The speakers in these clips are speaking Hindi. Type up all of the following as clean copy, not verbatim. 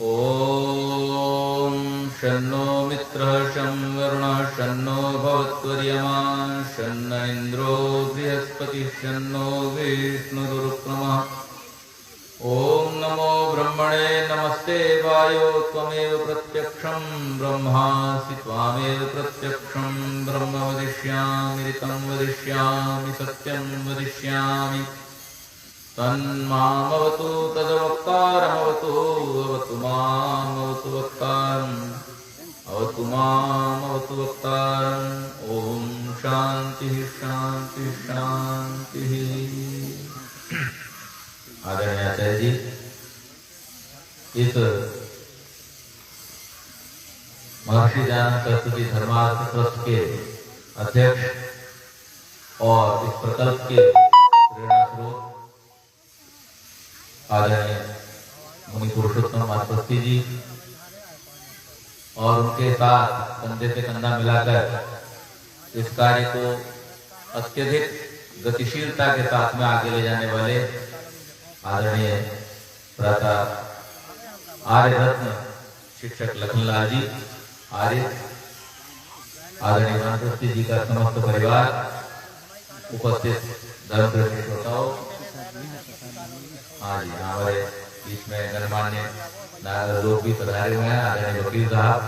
ॐ शन्नो मित्रः शं वरुणः शन्नो भवत्वर्यमा शन्न इन्द्रो बृहस्पतिः शन्नो विष्णुरुक्रमः। ॐ नमो ब्रह्मणे नमस्ते वायो त्वमेव प्रत्यक्षं ब्रह्मासि त्वामेव प्रत्यक्षं ब्रह्म वदिष्यामि ऋतं वदिष्यामि सत्यं वदिष्यामि तन्मामवतु तद्वक्तारमवतु अवतु मामवतु वक्तारम् अवतु मामवतु वक्तारम्। ॐ शान्तिः शान्तिः शान्तिः। आदरणीय आचार्य जी, इस महर्षि दयानंद सरस्वती धर्मार्थ ट्रस्ट के अध्यक्ष और इस प्रकल्प के प्रेरणा स्रोत आदरणीय मुनि पुरुषोत्तम मातृश्री जी और उनके साथ कंधे से कंधा मिलाकर इस कार्य को अत्यधिक गतिशीलता के साथ में आगे ले जाने वाले आदरणीय भ्राता आर्य रत्न शिक्षक लखनलाल जी आर्य, आदरणीय मातृश्री जी का समस्त परिवार, उपस्थित धर्मप्रेमी श्रोताओं, हाँ जी, हमारे बीच में गणमान्य लोग भी पधारे हुए हैं। आदरणीय वकील साहब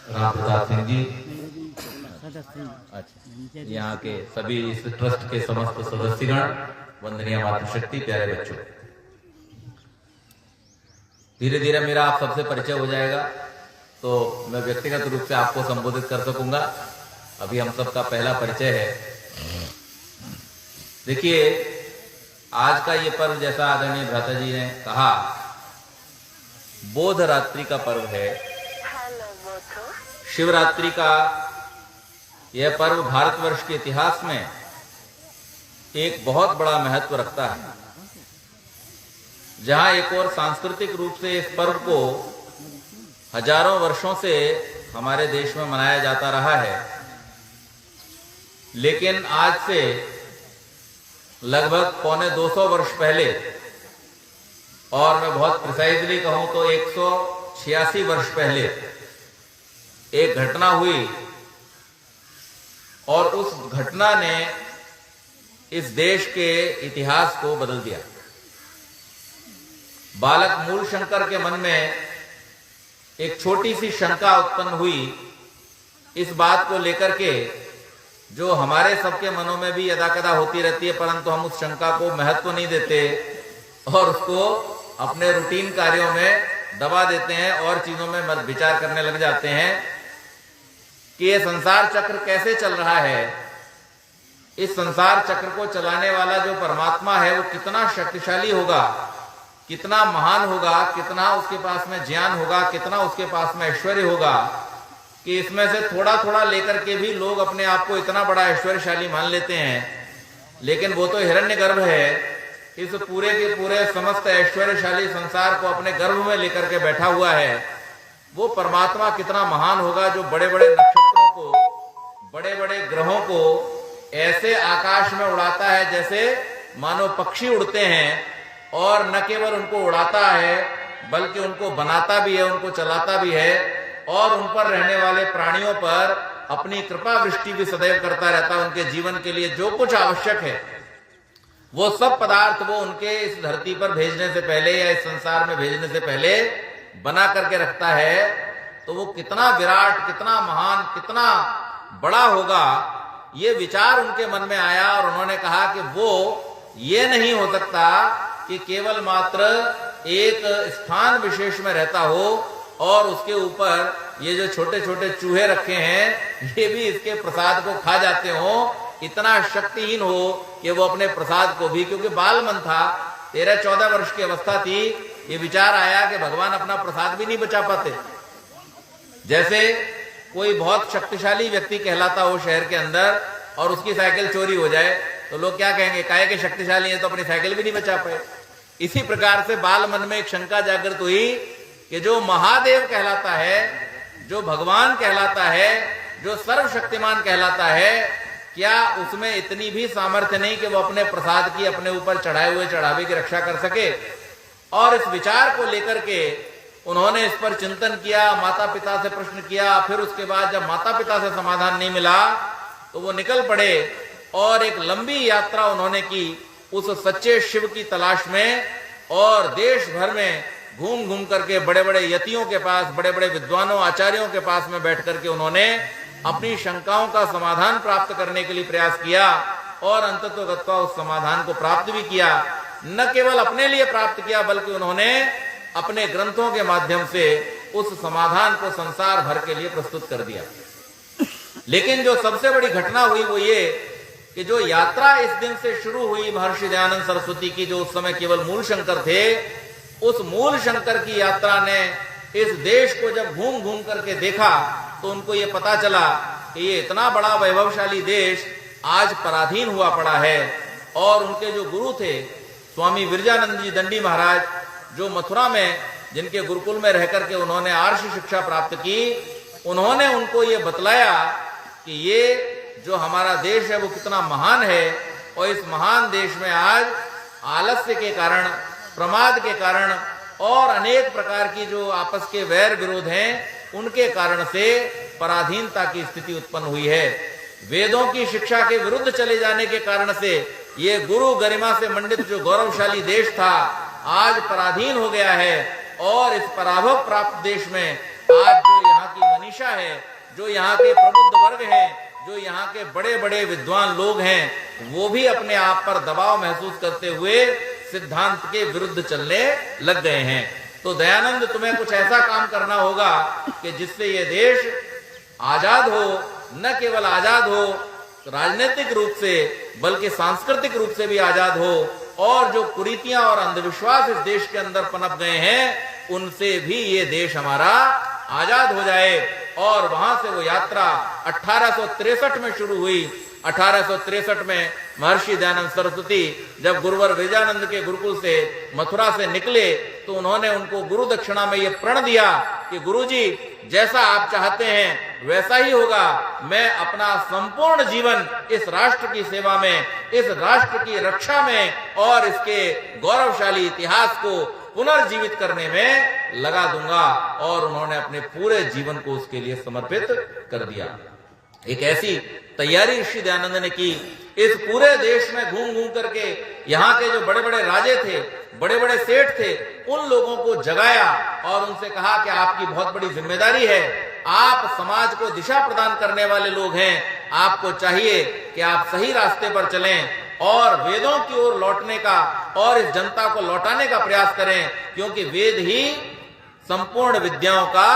राम प्रताप सिंह जी, अच्छा, यहाँ के सभी इस ट्रस्ट के समस्त सदस्यगण, वंदनीय मातृशक्ति, प्यारे बच्चों, धीरे धीरे मेरा आप सबसे परिचय हो जाएगा तो मैं व्यक्तिगत रूप से आपको संबोधित कर सकूंगा। अभी हम सबका पहला परिचय है। देखिए, आज का ये पर्व, जैसा आदरणीय भ्राता जी ने कहा, बोध रात्रि का पर्व है। शिवरात्रि का यह पर्व भारतवर्ष के इतिहास में एक बहुत बड़ा महत्व रखता है। जहां एक और सांस्कृतिक रूप से इस पर्व को हजारों वर्षों से हमारे देश में मनाया जाता रहा है, लेकिन आज से लगभग 250 वर्ष पहले, और मैं बहुत प्रिसाइजली कहूं तो 186 वर्ष पहले एक घटना हुई, और उस घटना ने इस देश के इतिहास को बदल दिया। बालक मूल शंकर के मन में एक छोटी सी शंका उत्पन्न हुई इस बात को लेकर के, जो हमारे सबके मनों में भी यदाकदा होती रहती है, परंतु हम उस शंका को महत्व नहीं देते और उसको अपने रूटीन कार्यों में दबा देते हैं और चीजों में विचार करने लग जाते हैं कि ये संसार चक्र कैसे चल रहा है। इस संसार चक्र को चलाने वाला जो परमात्मा है वो कितना शक्तिशाली होगा, कितना महान होगा, कितना उसके पास में ज्ञान होगा, कितना उसके पास में ऐश्वर्य होगा, कि इसमें से थोड़ा थोड़ा लेकर के भी लोग अपने आप को इतना बड़ा ऐश्वर्यशाली मान लेते हैं। लेकिन वो तो हिरण्यगर्भ है, इस पूरे के पूरे समस्त ऐश्वर्यशाली संसार को अपने गर्भ में लेकर के बैठा हुआ है। वो परमात्मा कितना महान होगा, जो बड़े बड़े नक्षत्रों को, बड़े बड़े ग्रहों को ऐसे आकाश में उड़ाता है जैसे मानो पक्षी उड़ते हैं, और न केवल उनको उड़ाता है बल्कि उनको बनाता भी है, उनको चलाता भी है, और उन पर रहने वाले प्राणियों पर अपनी कृपा वृष्टि भी सदैव करता रहता है। उनके जीवन के लिए जो कुछ आवश्यक है वो सब पदार्थ वो उनके इस धरती पर भेजने से पहले या इस संसार में भेजने से पहले बना करके रखता है। तो वो कितना विराट, कितना महान, कितना बड़ा होगा, ये विचार उनके मन में आया, और उन्होंने कहा कि वो ये नहीं हो सकता कि केवल मात्र एक स्थान विशेष में रहता हो और उसके ऊपर ये जो छोटे छोटे चूहे रखे हैं ये भी इसके प्रसाद को खा जाते हो, इतना शक्तिहीन हो कि वो अपने प्रसाद को भी, क्योंकि बाल मन था, 13-14 वर्ष की अवस्था थी, ये विचार आया कि भगवान अपना प्रसाद भी नहीं बचा पाते। जैसे कोई बहुत शक्तिशाली व्यक्ति कहलाता हो शहर के अंदर और उसकी साइकिल चोरी हो जाए तो लोग क्या कहेंगे, काहे के शक्तिशाली है तो अपनी साइकिल भी नहीं बचा पाए। इसी प्रकार से बाल मन में एक शंका जागृत हुई कि जो महादेव कहलाता है, जो भगवान कहलाता है, जो सर्वशक्तिमान कहलाता है, क्या उसमें इतनी भी सामर्थ्य नहीं कि वो अपने प्रसाद की अपने ऊपर चढ़ाए हुए चढ़ावे की रक्षा कर सके? और इस विचार को लेकर के उन्होंने इस पर चिंतन किया, माता पिता से प्रश्न किया। फिर उसके बाद जब माता पिता से समाधान नहीं मिला तो वो निकल पड़े और एक लंबी यात्रा उन्होंने की उस सच्चे शिव की तलाश में, और देश भर में घूम घूम करके बड़े बड़े यतियों के पास, बड़े बड़े विद्वानों आचार्यों के पास में बैठ करके उन्होंने अपनी शंकाओं का समाधान प्राप्त करने के लिए प्रयास किया, और अंततोगत्वा उस समाधान को प्राप्त भी किया। न केवल अपने लिए प्राप्त किया बल्कि उन्होंने अपने ग्रंथों के माध्यम से उस समाधान को संसार भर के लिए प्रस्तुत कर दिया। लेकिन जो सबसे बड़ी घटना हुई वो ये कि जो यात्रा इस दिन से शुरू हुई महर्षि दयानंद सरस्वती की, जो उस समय केवल मूल शंकर थे, उस मूल शंकर की यात्रा ने इस देश को जब घूम घूम करके देखा तो उनको ये पता चला कि ये इतना बड़ा वैभवशाली देश आज पराधीन हुआ पड़ा है। और उनके जो गुरु थे स्वामी विरजानंद जी दंडी महाराज, जो मथुरा में जिनके गुरुकुल में रह करके उन्होंने आर्ष शिक्षा प्राप्त की, उन्होंने उनको ये बतलाया कि ये जो हमारा देश है वो कितना महान है, और इस महान देश में आज आलस्य के कारण, प्रमाद के कारण और अनेक प्रकार की जो आपस के वैर विरोध हैं उनके कारण से पराधीनता की स्थिति उत्पन्न हुई है। वेदों की शिक्षा के विरुद्ध चले जाने के कारण से ये गुरु गरिमा से मंडित जो गौरवशाली देश था आज पराधीन हो गया है। और इस पराभव प्राप्त देश में आज जो यहाँ की मनीषा है, जो यहाँ के प्रबुद्ध वर्ग हैं, जो यहाँ के बड़े बड़े विद्वान लोग हैं, वो भी अपने आप पर दबाव महसूस करते हुए सिद्धांत के विरुद्ध चलने लग गए हैं। तो दयानंद, तुम्हें कुछ ऐसा काम करना होगा कि जिससे ये देश आजाद हो, न केवल आजाद हो राजनीतिक रूप से बल्कि सांस्कृतिक रूप से भी आजाद हो, और जो कुरीतियां और अंधविश्वास इस देश के अंदर पनप गए हैं उनसे भी ये देश हमारा आजाद हो जाए। और वहां से वो यात्रा 1863 में शुरू हुई। 1863 में महर्षि दयानंद सरस्वती जब गुरुवर विरजानंद के गुरुकुल से मथुरा से निकले तो उन्होंने उनको गुरु दक्षिणा में ये प्रण दिया कि गुरुजी, जैसा आप चाहते हैं वैसा ही होगा। मैं अपना संपूर्ण जीवन इस राष्ट्र की सेवा में, इस राष्ट्र की रक्षा में और इसके गौरवशाली इतिहास को पुनर्जीवित करने में लगा दूंगा। और उन्होंने अपने पूरे जीवन को उसके लिए समर्पित कर दिया। एक ऐसी तैयारी ऋषि दयानंद ने की। इस पूरे देश में घूम घूम करके यहाँ के जो बड़े बड़े राजे थे, बड़े बड़े सेठ थे, उन लोगों को जगाया और उनसे कहा कि आपकी बहुत बड़ी जिम्मेदारी है, आप समाज को दिशा प्रदान करने वाले लोग हैं, आपको चाहिए कि आप सही रास्ते पर चलें और वेदों की ओर लौटने का और इस जनता को लौटाने का प्रयास करें, क्योंकि वेद ही संपूर्ण विद्याओं का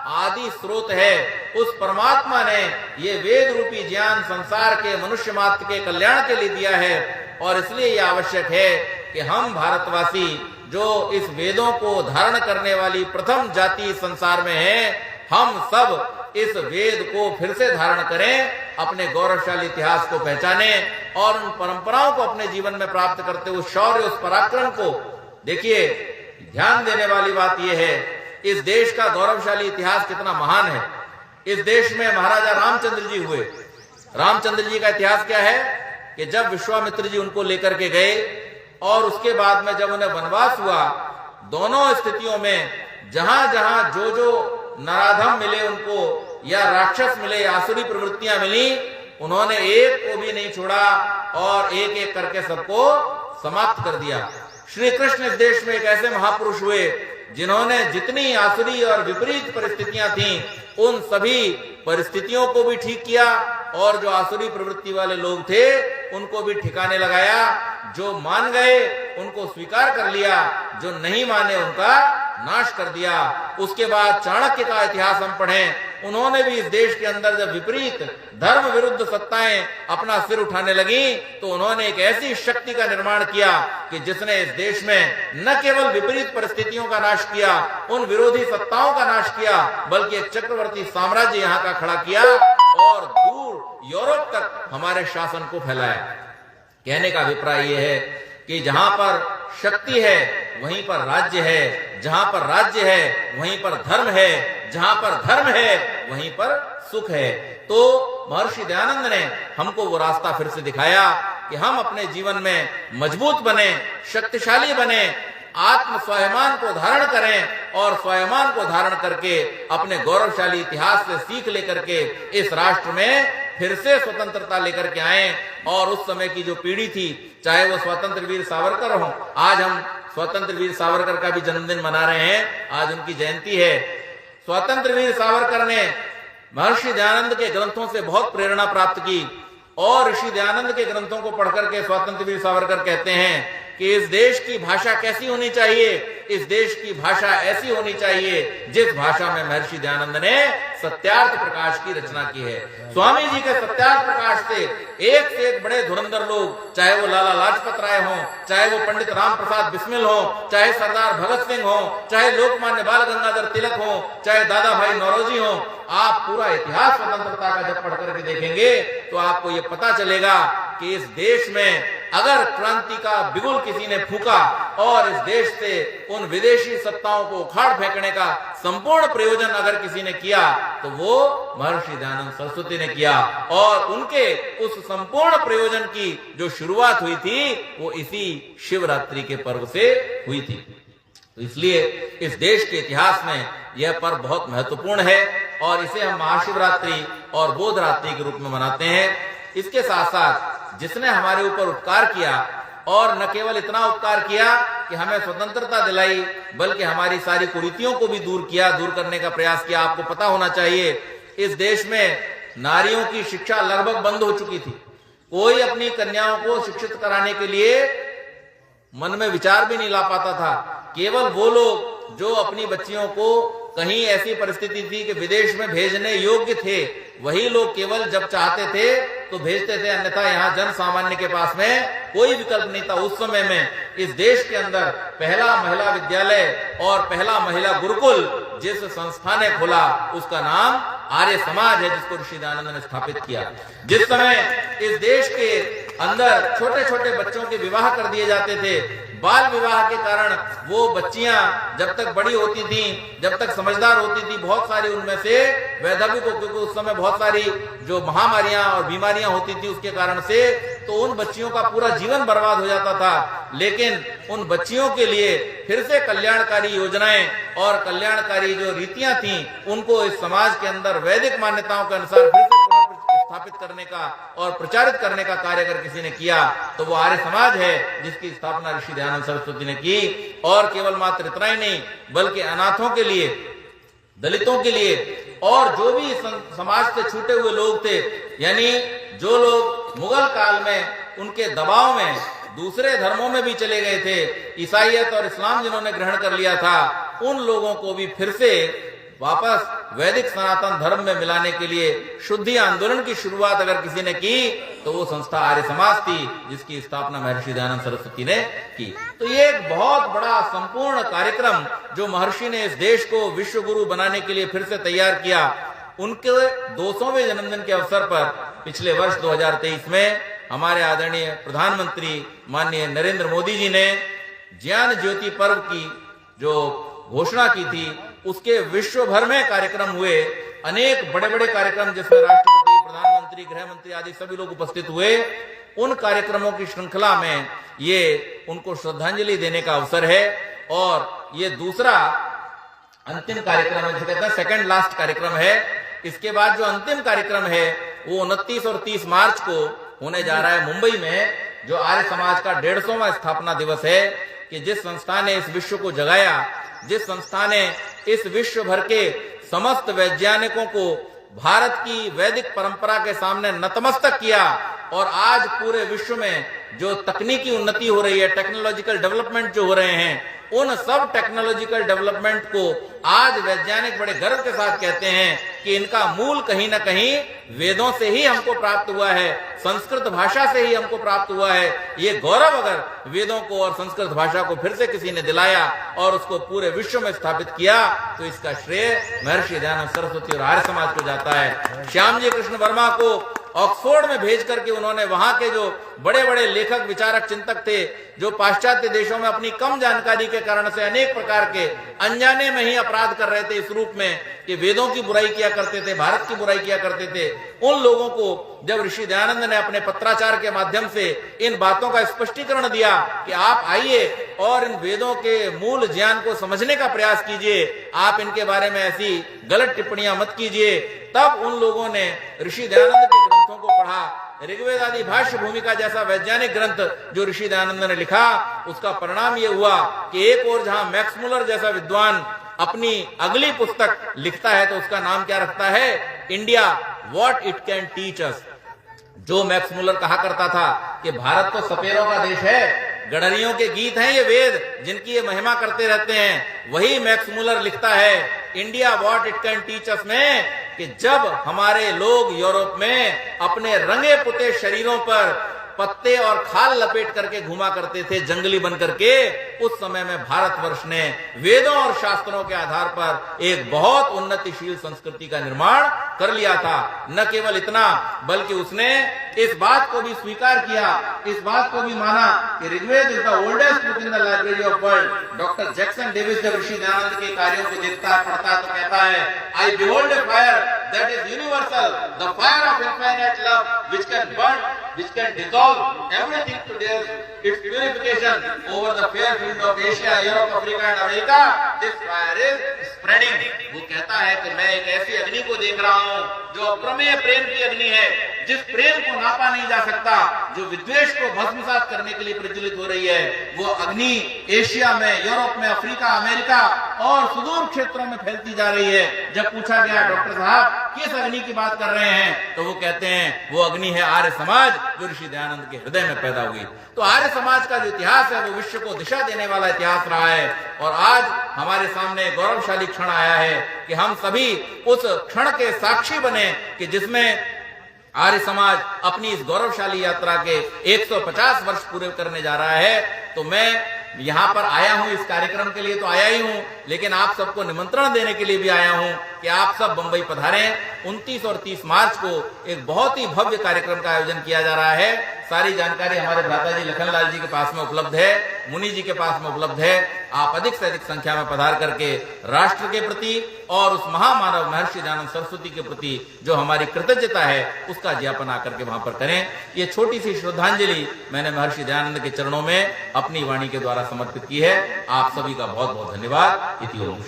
आदि स्रोत है। उस परमात्मा ने ये वेद रूपी ज्ञान संसार के मनुष्य मात्र के कल्याण के लिए दिया है, और इसलिए यह आवश्यक है कि हम भारतवासी जो इस वेदों को धारण करने वाली प्रथम जाति संसार में है, हम सब इस वेद को फिर से धारण करें, अपने गौरवशाली इतिहास को पहचाने और उन परंपराओं को अपने जीवन में प्राप्त करते उस शौर्य, उस पराक्रम को। देखिए, ध्यान देने वाली बात यह है, इस देश का गौरवशाली इतिहास कितना महान है। इस देश में महाराजा रामचंद्र जी हुए। रामचंद्र जी का इतिहास क्या है कि जब विश्वामित्र जी उनको लेकर के गए और उसके बाद में जब उन्हें वनवास हुआ, दोनों स्थितियों में जहां जहां जो जो नराधम मिले उनको, या राक्षस मिले, आसुरी प्रवृत्तियां मिली, उन्होंने एक को भी नहीं छोड़ा और एक एक करके सबको समाप्त कर दिया। श्री कृष्ण इस देश में एक ऐसे महापुरुष हुए जिन्होंने जितनी आसुरी और विपरीत परिस्थितियां थीं उन सभी परिस्थितियों को भी ठीक किया, और जो आसुरी प्रवृत्ति वाले लोग थे उनको भी ठिकाने लगाया। जो मान गए उनको स्वीकार कर लिया, जो नहीं माने उनका नाश कर दिया। उसके बाद चाणक्य का इतिहास हम पढ़ें, उन्होंने भी इस देश के अंदर जब विपरीत धर्म विरुद्ध सत्ताएं अपना सिर उठाने लगी तो उन्होंने एक ऐसी शक्ति का निर्माण किया कि जिसने इस देश में न केवल विपरीत परिस्थितियों का नाश किया, उन विरोधी सत्ताओं का नाश किया, बल्कि एक चक्रवर्ती साम्राज्य यहाँ का खड़ा किया और दूर यूरोप तक हमारे शासन को फैलाया। कहने का अभिप्राय यह है कि जहां पर शक्ति है वहीं पर राज्य है, जहां पर राज्य है वहीं पर धर्म है, जहां पर धर्म है वहीं पर सुख है। तो महर्षि दयानंद ने हमको वो रास्ता फिर से दिखाया कि हम अपने जीवन में मजबूत बने, शक्तिशाली बने, आत्म स्वाभिमान को धारण करें और स्वाभिमान को धारण करके अपने गौरवशाली इतिहास से सीख लेकर के इस राष्ट्र में फिर से स्वतंत्रता लेकर के आए। और उस समय की जो पीढ़ी थी, चाहे वो स्वतंत्र वीर सावरकर हो, आज हम स्वतंत्र वीर सावरकर का भी जन्मदिन मना रहे हैं, आज उनकी जयंती है। स्वतंत्र वीर सावरकर ने महर्षि दयानंद के ग्रंथों से बहुत प्रेरणा प्राप्त की और ऋषि दयानंद के ग्रंथों को पढ़कर के स्वतंत्र वीर सावरकर कहते हैं कि इस देश की भाषा कैसी होनी चाहिए, इस देश की भाषा ऐसी होनी चाहिए जिस भाषा में महर्षि दयानंद ने सत्यार्थ प्रकाश की रचना की है। स्वामी जी के सत्यार्थ प्रकाश से एक बड़े धुरंधर लोग, चाहे वो लाला लाजपत राय हो, चाहे वो पंडित राम प्रसाद बिस्मिल हो, चाहे सरदार भगत सिंह हो, चाहे लोकमान्य बाल गंगाधर तिलक हो, चाहे दादा भाई नौरोजी हो, आप पूरा इतिहास स्वतंत्रता का जब पढ़ करके देखेंगे तो आपको ये पता चलेगा कि इस देश में अगर क्रांति का बिगुल किसी ने फूका और इस देश से उन विदेशी सत्ताओं को उखाड़ फेंकने का संपूर्ण प्रयोजन अगर किसी ने किया तो वो महर्षि दयानंद सरस्वती ने किया। और उनके उस संपूर्ण प्रयोजन की जो शुरुआत हुई थी वो इसी शिवरात्रि के पर्व से हुई थी। तो इसलिए इस देश के इतिहास में यह पर्व बहुत महत्वपूर्ण है और इसे हम महाशिवरात्रि और बोधरात्रि के रूप में मनाते हैं। इसके साथ साथ जिसने हमारे ऊपर उपकार किया और न केवल इतना उपकार किया कि हमें स्वतंत्रता दिलाई, बल्कि हमारी सारी कुरीतियों को भी दूर किया, दूर करने का प्रयास किया। आपको पता होना चाहिए इस देश में नारियों की शिक्षा लगभग बंद हो चुकी थी। कोई अपनी कन्याओं को शिक्षित कराने के लिए मन में विचार भी नहीं ला पाता था। केवल वो लोग जो अपनी बच्चियों को कहीं ऐसी परिस्थिति थी कि विदेश में भेजने योग्य थे, वही लोग केवल जब चाहते थे तो भेजते थे, अन्यथा यहाँ जन सामान्य के पास में कोई विकल्प नहीं था। उस समय में इस देश के अंदर पहला महिला विद्यालय और पहला महिला गुरुकुल जिस संस्था ने खोला उसका नाम आर्य समाज है, जिसको ऋषि दयानंद ने स्थापित किया। जिस समय इस देश के अंदर छोटे छोटे बच्चों के विवाह कर दिए जाते थे, बाल विवाह के कारण वो बच्चियां जब तक बड़ी होती थी, जब तक समझदार होती थी, बहुत सारी उनमें से वैधव्य को, क्योंकि उस समय बहुत सारी जो महामारियां और बीमारियां होती थी उसके कारण से, तो उन बच्चियों का पूरा जीवन बर्बाद हो जाता था। लेकिन उन बच्चियों के लिए फिर से कल्याणकारी योजनाएं और कल्याणकारी जो रीतियां थी उनको इस समाज के अंदर वैदिक मान्यताओं के अनुसार फिर से स्थापित करने का और प्रचारित करने का कार्य अगर किसी ने किया तो वो आर्य समाज है, जिसकी स्थापना ऋषि दयानंद सरस्वती ने की। और केवल मात्र इतना ही नहीं, बल्कि अनाथों के लिए, दलितों के लिए और जो भी समाज से छूटे हुए लोग थे, यानी जो लोग मुगल काल में उनके दबाव में दूसरे धर्मों में भी चले गए थे, ईसाईयत और इस्लाम जिन्होंने ग्रहण कर लिया था, उन लोगों को भी फिर से वापस वैदिक सनातन धर्म में मिलाने के लिए शुद्धि आंदोलन की शुरुआत अगर किसी ने की तो वो संस्था आर्य समाज थी, जिसकी स्थापना महर्षि दयानंद सरस्वती ने की। तो ये एक बहुत बड़ा संपूर्ण कार्यक्रम जो महर्षि ने इस देश को विश्व गुरु बनाने के लिए फिर से तैयार किया। उनके 200वें जन्मदिन के अवसर पर पिछले वर्ष 2023 में हमारे आदरणीय प्रधानमंत्री माननीय नरेंद्र मोदी जी ने ज्ञान ज्योति पर्व की जो घोषणा की थी, उसके विश्व भर में कार्यक्रम हुए। अनेक बड़े बड़े कार्यक्रम जिसमें राष्ट्रपति, प्रधानमंत्री, गृह मंत्री आदि सभी लोग उपस्थित हुए। उन कार्यक्रमों की श्रृंखला में ये उनको श्रद्धांजलि देने का अवसर है और ये दूसरा अंतिम कार्यक्रम है, जिसे कहते हैं सेकंड लास्ट कार्यक्रम है। इसके बाद जो अंतिम कार्यक्रम है वो 29 और 30 मार्च को होने जा रहा है मुंबई में, जो आर्य समाज का 150वां स्थापना दिवस है। कि जिस संस्था ने इस विश्व को जगाया, जिस संस्था ने इस विश्व भर के समस्त वैज्ञानिकों को भारत की वैदिक परंपरा के सामने नतमस्तक किया और आज पूरे विश्व में जो तकनीकी उन्नति हो रही है, टेक्नोलॉजिकल डेवलपमेंट जो हो रहे हैं, उन सब टेक्नोलॉजिकल डेवलपमेंट को आज वैज्ञानिक बड़े गर्व के साथ कहते हैं कि इनका मूल कहीं ना कहीं वेदों से ही हमको प्राप्त हुआ है, संस्कृत भाषा से ही हमको प्राप्त हुआ है। ये गौरव अगर वेदों को और संस्कृत भाषा को फिर से किसी ने दिलाया और उसको पूरे विश्व में स्थापित किया तो इसका श्रेय महर्षि दयानंद सरस्वती और आर्य समाज को जाता है। श्याम जी कृष्ण वर्मा को ऑक्सफोर्ड में भेज करके उन्होंने वहां के जो बड़े बड़े लेखक, विचारक, चिंतक थे, जो पाश्चात्य देशों में अपनी कम जानकारी के कारण से अनेक प्रकार के अनजाने में ही अपराध कर रहे थे इस रूप में कि वेदों की बुराई किया करते थे, भारत की बुराई किया करते थे, उन लोगों को जब ऋषि दयानंद ने अपने पत्राचार के माध्यम से इन बातों का स्पष्टीकरण दिया कि आप आइए और इन वेदों के मूल ज्ञान को समझने का प्रयास कीजिए, आप इनके बारे में ऐसी गलत टिप्पणियां मत कीजिए, तब उन लोगों ने ऋषि दयानंद के ग्रंथों को पढ़ा। ऋग्वेद आदि भाष्य भूमिका जैसा वैज्ञानिक ग्रंथ जो ऋषि दयानंद ने लिखा, उसका परिणाम यह हुआ कि एक और जहां मैक्स मुलर जैसा विद्वान अपनी अगली पुस्तक लिखता है तो उसका नाम क्या रखता है? India what it can teach us. जो मैक्स मुलर कहा करता था कि भारत तो सपेरों का देश है, गडरियों के गीत हैं ये वेद जिनकी ये महिमा करते रहते हैं, वही मैक्स मुलर लिखता है India what it can teach us में कि जब हमारे लोग यूरोप में अपने रंगे पुते शरीरों पर पत्ते और खाल लपेट करके घुमा करते थे जंगली बन करके, उस समय में भारतवर्ष ने वेदों और शास्त्रों के आधार पर एक बहुत उन्नतिशील संस्कृति का निर्माण कर लिया था। न केवल इतना बल्कि उसने इस बात को भी स्वीकार किया, इस बात को भी माना कि Rigveda is the oldest book in the library of world. Doctor Jackson Davis जब ऋषि दयानंद के कार्यों को देखता है, पढ़ता है तो कहता है I behold a fire that is universal, the fire of infinite love which can burn, which can dissolve everything to their its purification over the fair field of Asia, Europe, Africa and America. This fire is spreading. वो कहता है कि मैं एक ऐसी अग्नि को देख रहा हूँ जो अप्रमेय प्रेम की अग्नि है, जिस प्रेम को नापा नहीं जा सकता, जो विद्वेष को भस्मसात करने के लिए प्रज्वलित हो रही है। वो अग्नि एशिया में, यूरोप में, अफ्रीका, अमेरिका और सुदूर क्षेत्रों में फैलती जा रही है। जब पूछा गया डॉक्टर साहब किस अग्नि की बात कर रहे हैं, तो वो कहते हैं वो अग्नि है आर्य समाज जो ऋषि दयानंद के हृदय में पैदा हुई। तो आर्य समाज का जो इतिहास है वो विश्व को दिशा देने वाला इतिहास रहा है और आज हमारे सामने गौरवशाली क्षण आया है कि हम सभी उस क्षण के साक्षी बने कि जिसमें आर्य समाज अपनी इस गौरवशाली यात्रा के 150 वर्ष पूरे करने जा रहा है। तो मैं यहाँ पर आया हूँ, इस कार्यक्रम के लिए तो आया ही हूँ, लेकिन आप सबको निमंत्रण देने के लिए भी आया हूँ कि आप सब बंबई पधारें। 29 और 30 मार्च को एक बहुत ही भव्य कार्यक्रम का आयोजन किया जा रहा है। सारी जानकारी हमारे भ्राता जी लखनलाल जी के पास में उपलब्ध है, मुनि जी के पास में उपलब्ध है। आप अधिक से अधिक संख्या में पधार करके राष्ट्र के प्रति और उस महामानव महर्षि दयानंद सरस्वती के प्रति जो हमारी कृतज्ञता है उसका ज्ञापन आकर के वहां पर करें। ये छोटी सी श्रद्धांजलि मैंने महर्षि दयानंद के चरणों में अपनी वाणी के द्वारा समर्पित की है। आप सभी का बहुत बहुत धन्यवाद। इति ओम।